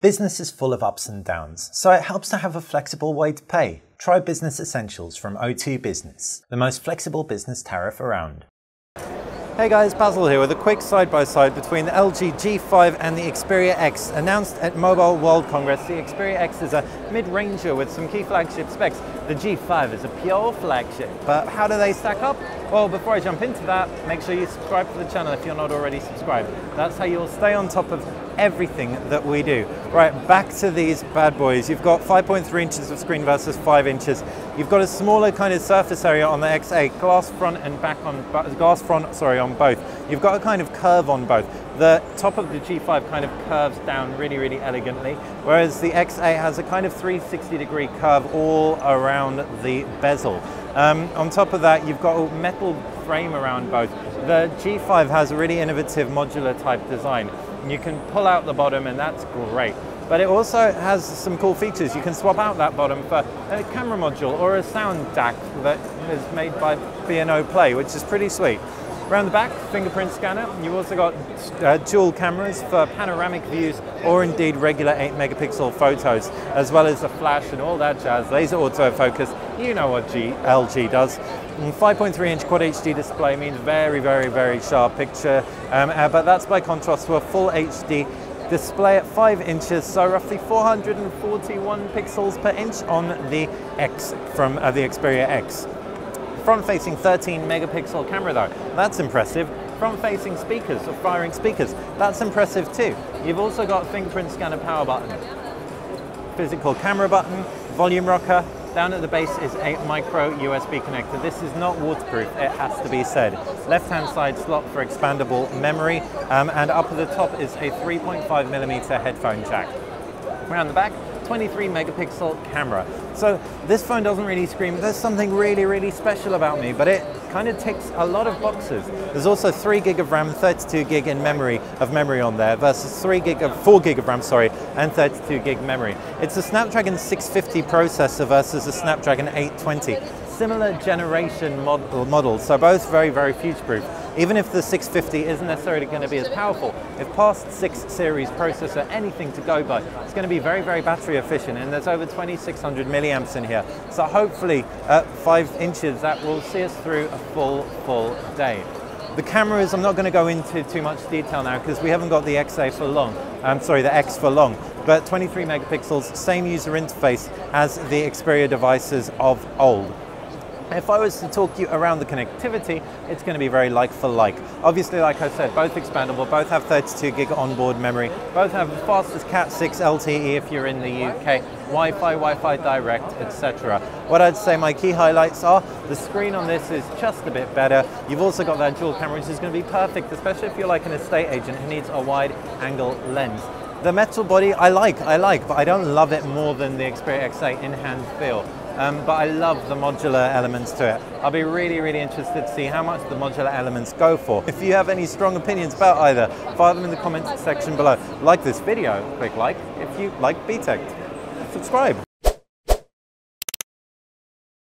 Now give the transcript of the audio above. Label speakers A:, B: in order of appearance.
A: Business is full of ups and downs, so it helps to have a flexible way to pay. Try Business Essentials from O2 Business, the most flexible business tariff around.
B: Hey guys, Basil here with a quick side-by-side between the LG G5 and the Xperia X. Announced at Mobile World Congress, the Xperia X is a mid-ranger with some key flagship specs. The G5 is a pure flagship, but how do they stack up? Well, before I jump into that, make sure you subscribe to the channel if you're not already subscribed. That's how you'll stay on top of everything that we do. Right, back to these bad boys. You've got 5.3 inches of screen versus 5 inches. You've got a smaller kind of surface area on the XA, glass front and back on both. You've got a kind of curve on both. The top of the G5 kind of curves down really elegantly, whereas the XA has a kind of 360-degree curve all around the bezel. On top of that, you've got a metal frame around both. The G5 has a really innovative modular type design. You can pull out the bottom and that's great. But it also has some cool features. You can swap out that bottom for a camera module or a sound DAC that is made by B&O Play, which is pretty sweet. Around the back, fingerprint scanner. You've also got dual cameras for panoramic views or indeed regular 8-megapixel photos, as well as the flash and all that jazz, laser autofocus. You know what LG does. 5.3-inch Quad HD display means very sharp picture, but that's by contrast to a full HD display at 5 inches, so roughly 441 pixels per inch on the X from the Xperia X. Front-facing 13-megapixel camera though, that's impressive. Front-facing speakers, or firing speakers, that's impressive too. You've also got fingerprint scanner power button, physical camera button, volume rocker. Down at the base is a micro USB connector. This is not waterproof, it has to be said. Left-hand side slot for expandable memory, and up at the top is a 3.5mm headphone jack. Around the back, 23-megapixel camera. So this phone doesn't really scream, there's something really special about me, but it kind of ticks a lot of boxes. There's also 3 gig of RAM, 32 gig in memory on there versus 4 gig of RAM, and 32 gig memory. It's a Snapdragon 650 processor versus a Snapdragon 820. Similar generation models, so both very future-proof. Even if the 650 isn't necessarily going to be as powerful, if past 6 series processor anything to go by, it's going to be very battery efficient, and there's over 2600 milliamps in here. So hopefully at 5 inches that will see us through a full day. The cameras, I'm not going to go into too much detail now because we haven't got the XA for long. The X for long. But 23 megapixels, same user interface as the Xperia devices of old. If I was to talk you around the connectivity, it's going to be very like for like. Obviously, like I said, both expandable, both have 32 gig onboard memory, both have the fastest Cat6 LTE if you're in the UK, Wi-Fi Direct, etc. What I'd say my key highlights are, the screen on this is just a bit better. You've also got that dual camera, which is going to be perfect, especially if you're like an estate agent who needs a wide angle lens. The metal body I like, but I don't love it more than the Xperia XA in-hand feel. But I love the modular elements to it. I'll be really interested to see how much the modular elements go for. If you have any strong opinions about either, fire them in the comments section below. Like this video, click like. If you like BTech, subscribe.